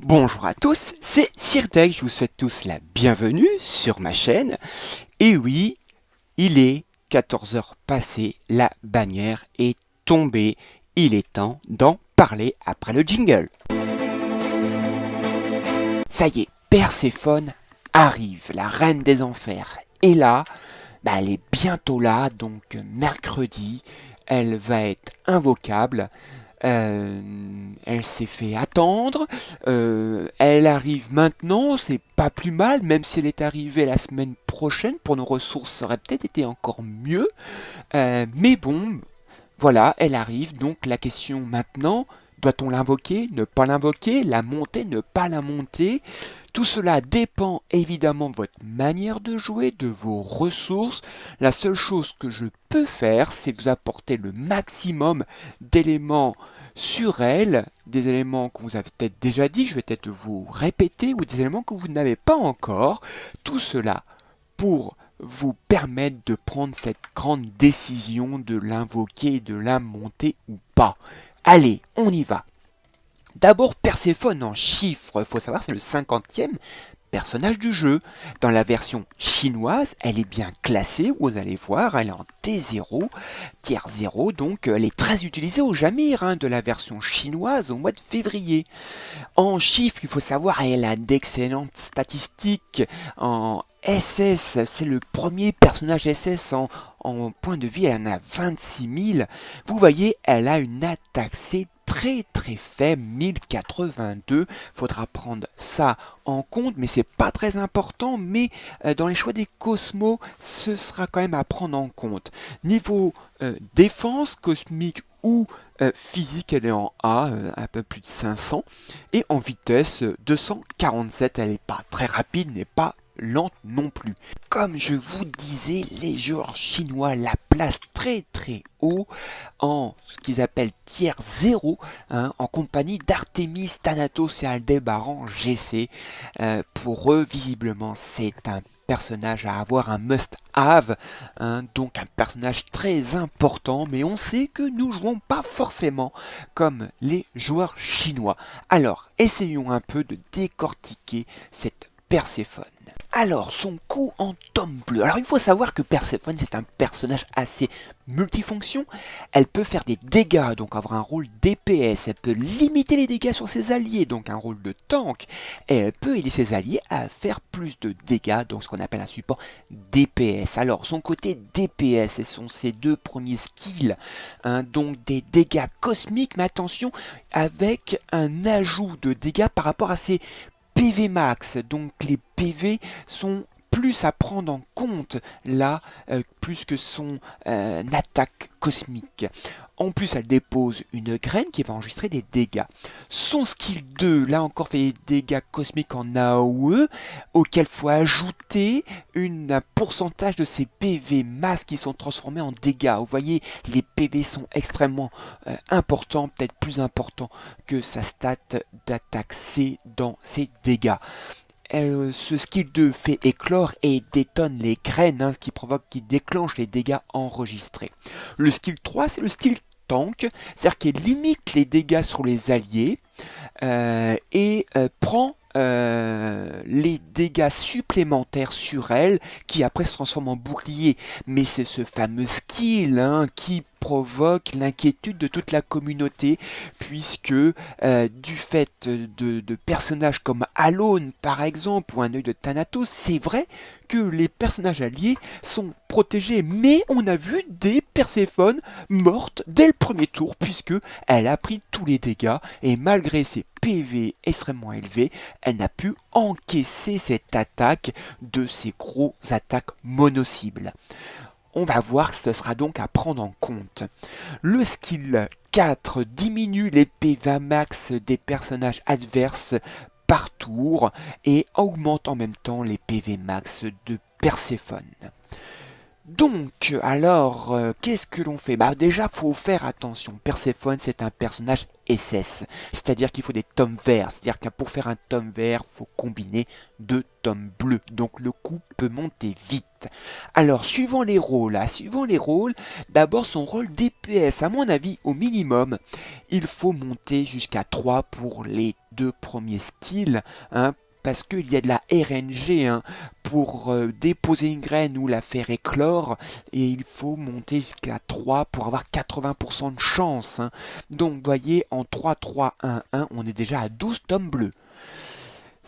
Bonjour à tous, c'est Sirtech, je vous souhaite tous la bienvenue sur ma chaîne. Et oui, il est 14 heures passées, la bannière est tombée. Il est temps d'en parler après le jingle. Ça y est, Perséphone arrive, la reine des enfers. Et là, elle est bientôt là, donc mercredi, elle va être invocable. Euh, Elle s'est fait attendre. Elle arrive maintenant, c'est pas plus mal, même si elle est arrivée la semaine prochaine. Pour nos ressources, ça aurait peut-être été encore mieux. Mais bon, voilà, elle arrive. Donc la question maintenant, doit-on l'invoquer, ne pas l'invoquer, la monter, ne pas la monter? Tout cela dépend évidemment de votre manière de jouer, de vos ressources. La seule chose que je peux faire, c'est vous apporter le maximum d'éléments sur elle, des éléments que vous avez peut-être déjà dit, je vais peut-être vous répéter, ou des éléments que vous n'avez pas encore. Tout cela pour vous permettre de prendre cette grande décision de l'invoquer, de la monter ou pas. Allez, on y va. D'abord, Perséphone en chiffres, il faut savoir, c'est le 50e personnage du jeu. Dans la version chinoise, elle est bien classée, vous allez voir, elle est en T0, tiers 0, donc elle est très utilisée au Jamir de la version chinoise au mois de février. En chiffres, il faut savoir, elle a d'excellentes statistiques. En SS, c'est le premier personnage SS en point de vie, elle en a 26 000. Vous voyez, elle a une attaque, c'est très faible, 1082. Faudra prendre ça en compte, mais c'est pas très important. Mais dans les choix des Cosmos, ce sera quand même à prendre en compte. Niveau défense cosmique ou physique, elle est en A, un peu plus de 500. Et en vitesse 247, elle n'est pas très rapide, n'est pas lente non plus. Comme je vous disais, les joueurs chinois la placent très haut en ce qu'ils appellent tiers 0, en compagnie d'Artemis, Thanatos et Aldébaran GC. Pour eux, visiblement, c'est un personnage à avoir, un must-have, donc un personnage très important, mais on sait que nous jouons pas forcément comme les joueurs chinois. Alors, essayons un peu de décortiquer cette Perséphone. Alors, son coup en tome bleu. Alors, il faut savoir que Perséphone, c'est un personnage assez multifonction. Elle peut faire des dégâts, donc avoir un rôle DPS. Elle peut limiter les dégâts sur ses alliés, donc un rôle de tank. Et elle peut aider ses alliés à faire plus de dégâts, donc ce qu'on appelle un support DPS. Alors, son côté DPS, ce sont ses deux premiers skills, donc des dégâts cosmiques, mais attention, avec un ajout de dégâts par rapport à ses PV max, donc les PV sont plus à prendre en compte là, plus que son attaque cosmique. En plus, elle dépose une graine qui va enregistrer des dégâts. Son skill 2, là encore, fait des dégâts cosmiques en AOE, auquel il faut ajouter un pourcentage de ses PV max qui sont transformés en dégâts. Vous voyez, les PV sont extrêmement importants, peut-être plus importants que sa stat d'attaque C dans ses dégâts. Ce skill 2 fait éclore et détonne les graines, ce qui provoque, qui déclenche les dégâts enregistrés. Le skill 3, c'est le skill tank, c'est-à-dire qu'il limite les dégâts sur les alliés et prend les dégâts supplémentaires sur elle qui après se transforment en bouclier. Mais c'est ce fameux skill qui provoque l'inquiétude de toute la communauté puisque du fait de personnages comme Alone par exemple ou un œil de Thanatos, c'est vrai que les personnages alliés sont protégés, mais on a vu des Perséphones mortes dès le premier tour puisque elle a pris tous les dégâts et malgré ses PV extrêmement élevés, elle n'a pu encaisser cette attaque de ces gros attaques mono-cibles. On va voir que ce sera donc à prendre en compte. Le skill 4 diminue les PV max des personnages adverses par tour et augmente en même temps les PV max de Perséphone. Donc, alors, qu'est-ce que l'on fait? Bah déjà, faut faire attention. Perséphone, c'est un personnage SS, c'est-à-dire qu'il faut des tomes verts. C'est-à-dire que pour faire un tome vert, faut combiner deux tomes bleus. Donc le coup peut monter vite. Alors, suivant les rôles, d'abord son rôle DPS. À mon avis, au minimum, il faut monter jusqu'à 3 pour les deux premiers skills, hein, parce qu'il y a de la RNG, hein, pour déposer une graine ou la faire éclore, et il faut monter jusqu'à 3 pour avoir 80% de chance, hein. Donc, vous voyez, en 3-3-1-1, on est déjà à 12 tomes bleus.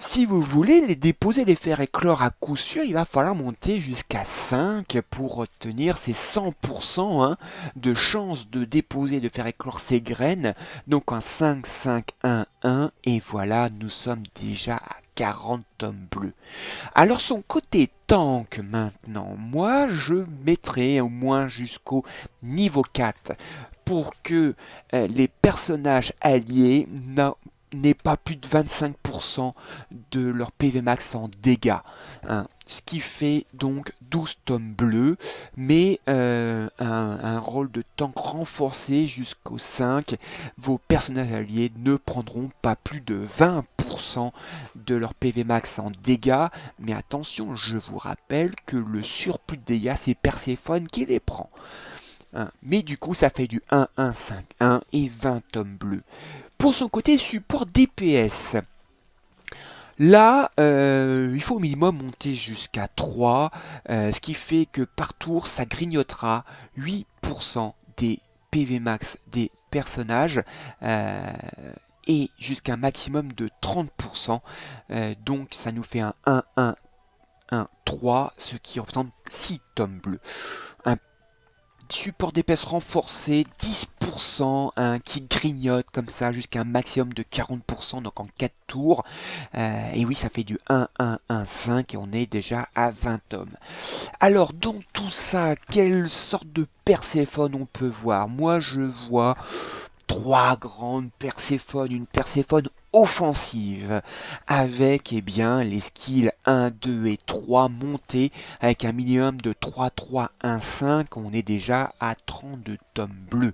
Si vous voulez les déposer, les faire éclore à coup sûr, il va falloir monter jusqu'à 5 pour obtenir ces 100%, hein, de chance de déposer, de faire éclore ces graines. Donc en 5-5-1-1, et voilà, nous sommes déjà à 40 tomes bleus. Alors son côté tank maintenant, moi je mettrai au moins jusqu'au niveau 4 pour que les personnages alliés n'aient pas plus de 25% de leur PV max en dégâts, hein. Ce qui fait donc 12 tomes bleus, mais un rôle de tank renforcé jusqu'au 5. Vos personnages alliés ne prendront pas plus de 20% de leur PV max en dégâts, mais attention, je vous rappelle que le surplus de dégâts, c'est Perséphone qui les prend, hein. Mais du coup, ça fait du 1-1-5-1 et 20 tomes bleus. Pour son côté support DPS, là, il faut au minimum monter jusqu'à 3, ce qui fait que par tour, ça grignotera 8% des PV max des personnages, et jusqu'à un maximum de 30%. Donc ça nous fait un 1-1-1-3, ce qui représente 6 tomes bleus. Un support d'épaisse renforcé, 10%, hein, qui grignote comme ça jusqu'à un maximum de 40%, donc en 4 tours. Et oui, ça fait du 1-1-1-5 et on est déjà à 20 tomes. Alors, dans tout ça, quelle sorte de Perséphone on peut voir? Moi, je vois trois grandes Perséphones, une Perséphone offensive avec, eh bien, les skills 1, 2 et 3 montés avec un minimum de 3, 3, 1, 5. On est déjà à 32 tomes bleus.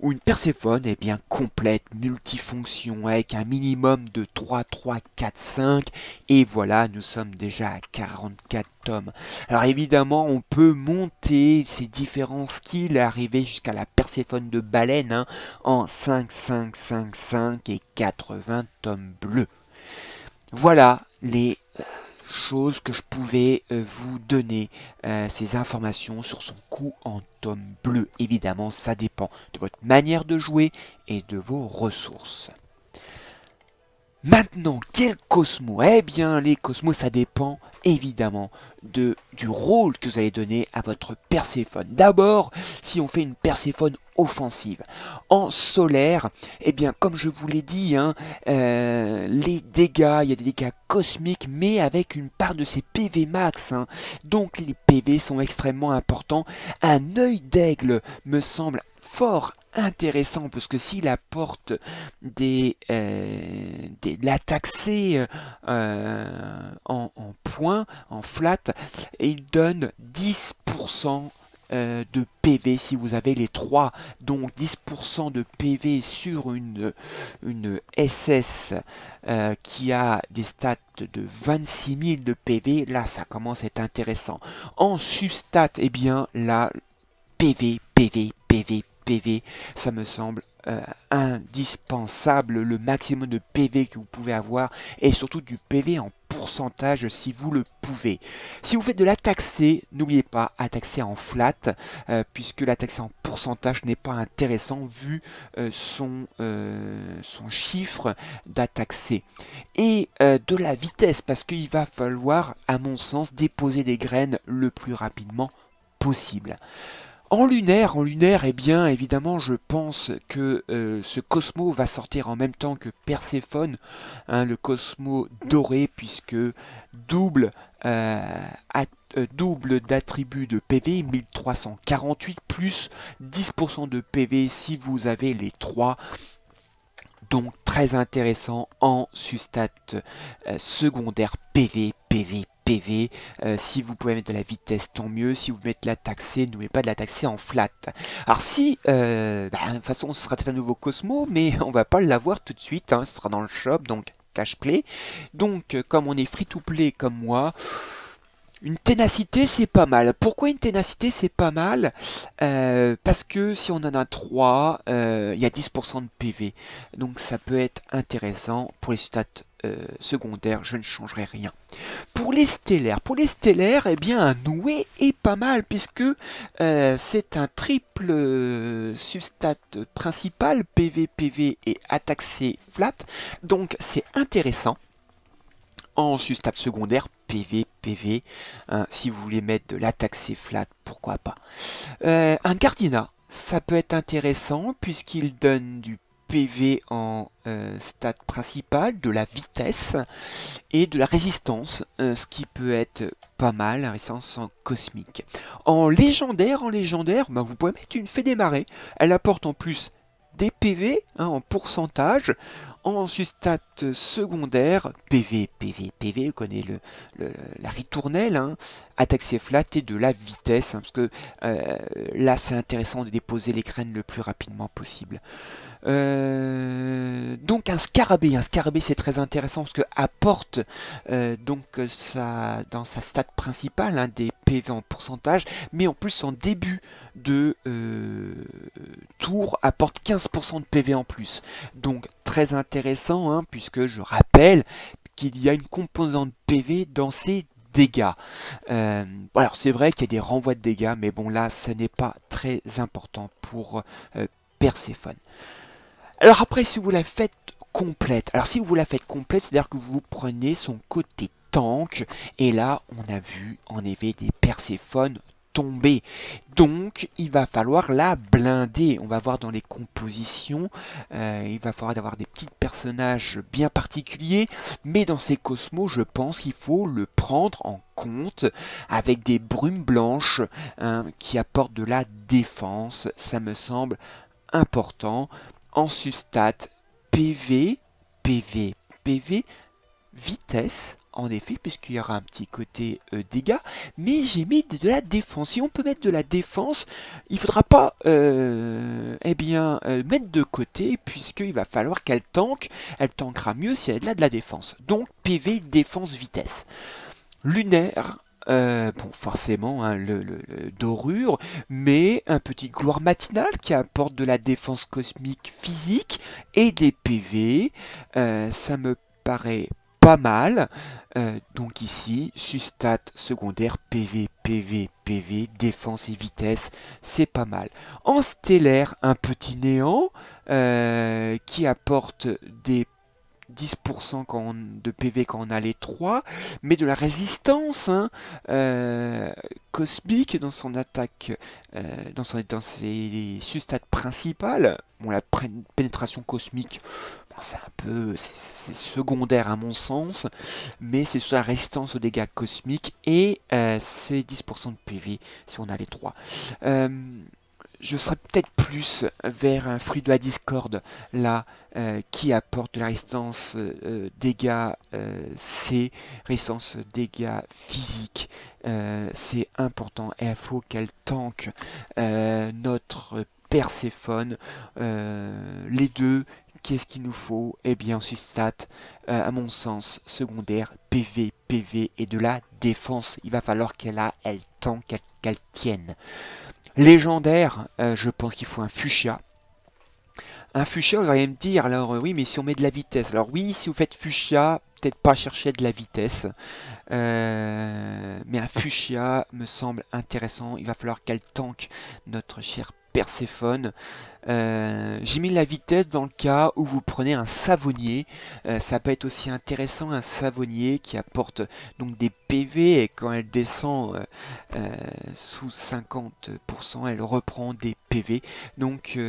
Ou une Perséphone est bien complète, multifonction, avec un minimum de 3, 3, 4, 5, et voilà, nous sommes déjà à 44 tomes. Alors évidemment, on peut monter ces différents skills, arriver jusqu'à la Perséphone de baleine, hein, en 5, 5, 5, 5 et 80 tomes bleus. Voilà les choses que je pouvais vous donner, ces informations sur son coût en tome bleu. Évidemment, ça dépend de votre manière de jouer et de vos ressources. Maintenant, quel Cosmo? Eh bien, les Cosmos, ça dépend évidemment du rôle que vous allez donner à votre Perséphone. D'abord, si on fait une Perséphone offensive. En solaire, eh bien, comme je vous l'ai dit, hein, les dégâts, il y a des dégâts cosmiques, mais avec une part de ces PV max, hein. Donc les PV sont extrêmement importants. Un œil d'aigle me semble fort intéressant parce que s'il apporte l'attaque C, en points, en flat, et il donne 10% de PV si vous avez les 3. Donc 10% de PV sur une SS qui a des stats de 26 000 de PV. Là, ça commence à être intéressant. En substat, eh bien là, PV, PV, PV, PV, ça me semble indispensable, le maximum de PV que vous pouvez avoir, et surtout du PV en pourcentage si vous le pouvez. Si vous faites de l'attaque C, n'oubliez pas, attaque C en flat, puisque l'attaque C en pourcentage n'est pas intéressant vu son chiffre d'attaque C. Et de la vitesse, parce qu'il va falloir, à mon sens, déposer des graines le plus rapidement possible. En lunaire, eh bien, évidemment, je pense que ce Cosmo va sortir en même temps que Perséphone, hein, le Cosmo doré, puisque double, double d'attributs de PV, 1348, plus 10% de PV si vous avez les 3. Donc très intéressant en sustat secondaire PV, PV, PV. Si vous pouvez mettre de la vitesse, tant mieux. Si vous mettez de la taxer, n'oubliez pas de la taxer en flat. Alors si, de toute façon, ce sera peut-être un nouveau Cosmo, mais on va pas l'avoir tout de suite, hein, ce sera dans le shop, donc cash play. Donc, comme on est free to play comme moi, une ténacité, c'est pas mal. Pourquoi une ténacité, c'est pas mal? Parce que si on en a 3, il y a 10% de PV. Donc ça peut être intéressant pour les stats secondaires, je ne changerai rien. Pour les stellaires, eh bien un noué est pas mal puisque c'est un triple substat principal, PV, PV et attaque C flat. Donc c'est intéressant. En substat secondaire, PV, PV. Hein, si vous voulez mettre de l'attaque C flat, pourquoi pas. Un Gardina, ça peut être intéressant puisqu'il donne du PV en stat principal, de la vitesse et de la résistance, ce qui peut être pas mal, la résistance en cosmique. En légendaire, ben, vous pouvez mettre une fée des marais. Elle apporte en plus des PV hein, en pourcentage. En sustat secondaire, PV, PV, PV, vous connaissez la ritournelle, hein, attaque c'est flat et de la vitesse, hein, parce que là c'est intéressant de déposer les graines le plus rapidement possible. Donc un scarabée c'est très intéressant parce que apporte dans sa stat principale hein, des PV en pourcentage, mais en plus en début de tour apporte 15% de PV en plus. Donc très intéressant hein, puisque je rappelle qu'il y a une composante PV dans ces dégâts. Alors c'est vrai qu'il y a des renvois de dégâts, mais bon là ce n'est pas très important pour Perséphone. Alors après, si vous la faites complète, c'est-à-dire que vous prenez son côté tank, et là, on a vu en effet des Perséphones tomber. Donc, il va falloir la blinder. On va voir dans les compositions, il va falloir avoir des petits personnages bien particuliers, mais dans ces cosmos, je pense qu'il faut le prendre en compte avec des brumes blanches hein, qui apportent de la défense. Ça me semble important en substat PV, PV, PV, vitesse, en effet, puisqu'il y aura un petit côté dégâts, mais j'ai mis de la défense. Si on peut mettre de la défense, il ne faudra pas mettre de côté, puisqu'il va falloir qu'elle tank. Elle tankera mieux si elle a de la défense. Donc PV, défense, vitesse. Lunaire, bon, forcément, hein, le dorure, mais un petit gloire matinal qui apporte de la défense cosmique physique et des PV. Ça me paraît pas mal. Donc ici, sustat secondaire, PV, PV, PV, défense et vitesse, c'est pas mal. En stellaire, un petit néant qui apporte des 10% de PV quand on a les 3, mais de la résistance hein, cosmique dans son attaque, dans ses substats principales. Bon, la pénétration cosmique, bon, c'est secondaire à mon sens, mais c'est sur la résistance aux dégâts cosmiques et c'est 10% de PV si on a les 3. Je serais peut-être plus vers un fruit de la discorde là qui apporte de la résistance dégâts C, résistance dégâts physiques. C'est important et il faut qu'elle tank notre Perséphone. Les deux, qu'est-ce qu'il nous faut? Eh bien, sustat, à mon sens, secondaire, PV, PV et de la défense. Il va falloir elle tank, qu'elle tienne. Légendaire, je pense qu'il faut un fuchsia. Un fuchsia, vous allez me dire, alors oui, mais si on met de la vitesse. Alors oui, si vous faites fuchsia, peut-être pas chercher de la vitesse. Mais un fuchsia me semble intéressant. Il va falloir qu'elle tank notre cher Perséphone. J'ai mis la vitesse dans le cas où vous prenez un savonnier. Ça peut être aussi intéressant un savonnier qui apporte donc des PV et quand elle descend sous 50%, elle reprend des PV. Donc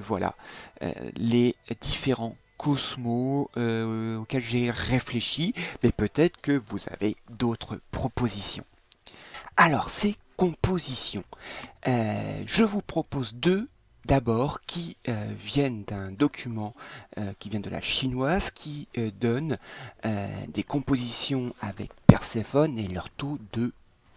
voilà les différents cosmos auxquels j'ai réfléchi, mais peut-être que vous avez d'autres propositions. Alors, ces compositions, je vous propose deux d'abord qui viennent d'un document qui vient de la chinoise qui donne des compositions avec Perséphone et leur taux de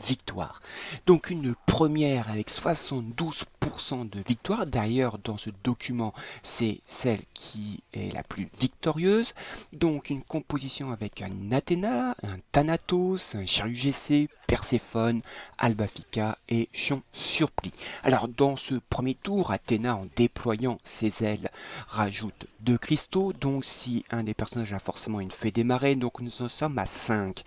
victoire. Donc une première avec 72% de victoire. D'ailleurs, dans ce document, c'est celle qui est la plus victorieuse. Donc une composition avec un Athéna, un Thanatos, un Chariot-GC, Perséphone, Albafica et Chion surplis. Alors dans ce premier tour, Athéna, en déployant ses ailes, rajoute 2 cristaux. Donc si un des personnages a forcément une fée des marées, donc nous en sommes à 5.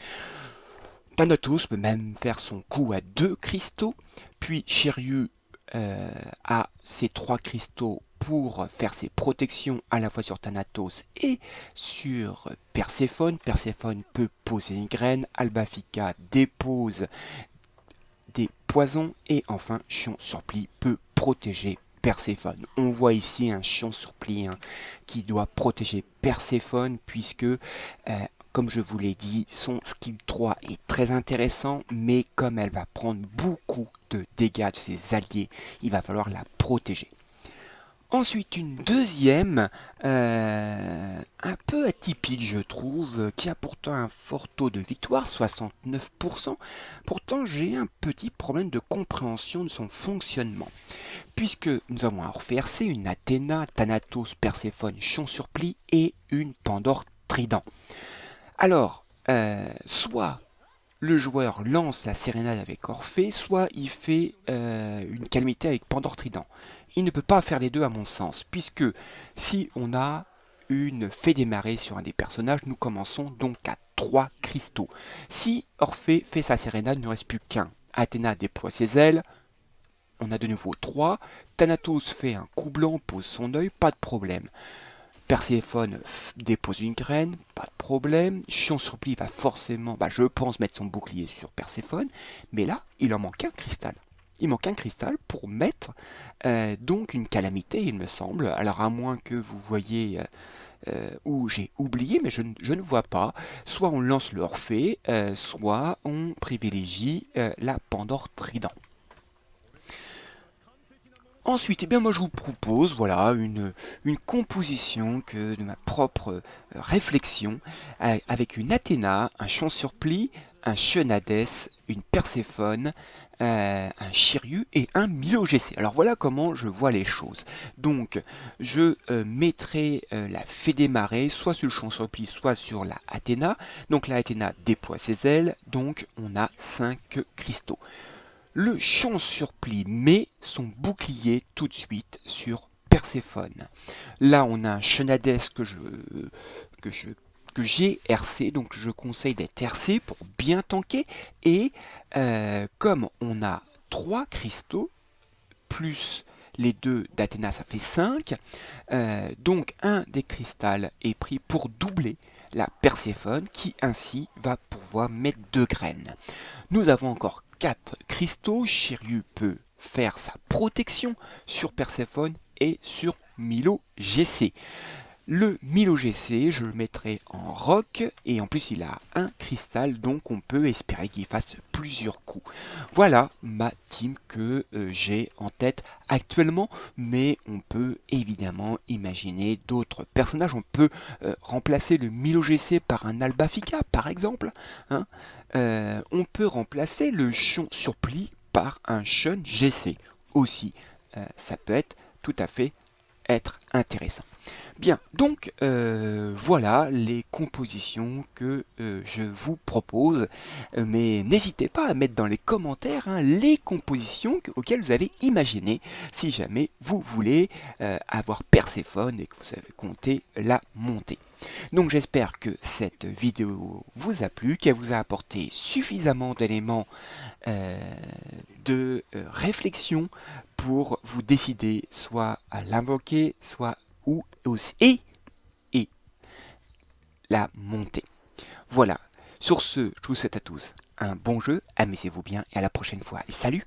Thanatos peut même faire son coup à 2 cristaux, puis Shiryu a ses 3 cristaux pour faire ses protections à la fois sur Thanatos et sur Perséphone. Perséphone peut poser une graine, Albafica dépose des poisons et enfin Chion surplis peut protéger Perséphone. On voit ici un Chion surplis qui doit protéger Perséphone puisque comme je vous l'ai dit, son skill 3 est très intéressant, mais comme elle va prendre beaucoup de dégâts de ses alliés, il va falloir la protéger. Ensuite, une deuxième, un peu atypique je trouve, qui a pourtant un fort taux de victoire, 69%. Pourtant, j'ai un petit problème de compréhension de son fonctionnement. Puisque nous avons un Orphée RC, une Athéna, Thanatos, Perséphone, Chion surplis et une Pandore Trident. Alors, soit le joueur lance la sérénade avec Orphée, soit il fait une calamité avec Pandore Trident. Il ne peut pas faire les deux à mon sens, puisque si on a une fée des marées sur un des personnages, nous commençons donc à 3 cristaux. Si Orphée fait sa sérénade, il ne reste plus qu'un. Athéna déploie ses ailes, on a de nouveau 3. Thanatos fait un coup blanc, pose son œil, pas de problème. Perséphone dépose une graine, pas de problème. Chion surplis va forcément, je pense, mettre son bouclier sur Perséphone. Mais là, il en manque un cristal. Il manque un cristal pour mettre donc une calamité, il me semble. Alors à moins que vous voyez où j'ai oublié, mais je ne vois pas. Soit on lance le Orphée, soit on privilégie la Pandore Trident. Ensuite, moi je vous propose voilà, une composition de ma propre réflexion avec une Athéna, un Chion surplis, un Chenades, une Perséphone, un Shiryu et un Milo-GC. Alors voilà comment je vois les choses. Donc je mettrai la fée des marées soit sur le Chion surplis, soit sur la Athéna. Donc la Athéna déploie ses ailes, donc on a 5 cristaux. Le Chion surplis met son bouclier tout de suite sur Perséphone. Là, on a un Chenades que j'ai RC, donc je conseille d'être RC pour bien tanker. Et comme on a 3 cristaux, plus les 2 d'Athéna, ça fait 5. Donc un des cristals est pris pour doubler la Perséphone, qui ainsi va pouvoir mettre 2 graines. Nous avons encore 4 cristaux. Shiryu peut faire sa protection sur Perséphone et sur Milo-GC. Le Milo-GC, je le mettrai en roc et en plus il a un cristal, donc on peut espérer qu'il fasse plusieurs coups. Voilà ma team que j'ai en tête actuellement, mais on peut évidemment imaginer d'autres personnages. On peut remplacer le Milo-GC par un Albafica par exemple. On peut remplacer le Chion surplis par un Shun GC aussi. Ça peut être tout à fait être intéressant. Bien, donc voilà les compositions que je vous propose, mais n'hésitez pas à mettre dans les commentaires les compositions auxquelles vous avez imaginé si jamais vous voulez avoir Perséphone et que vous avez compté la montée. Donc j'espère que cette vidéo vous a plu, qu'elle vous a apporté suffisamment d'éléments de réflexion pour vous décider soit à l'invoquer, soit ou aussi et la montée. Voilà. Sur ce, je vous souhaite à tous un bon jeu, amusez-vous bien et à la prochaine fois. Et salut!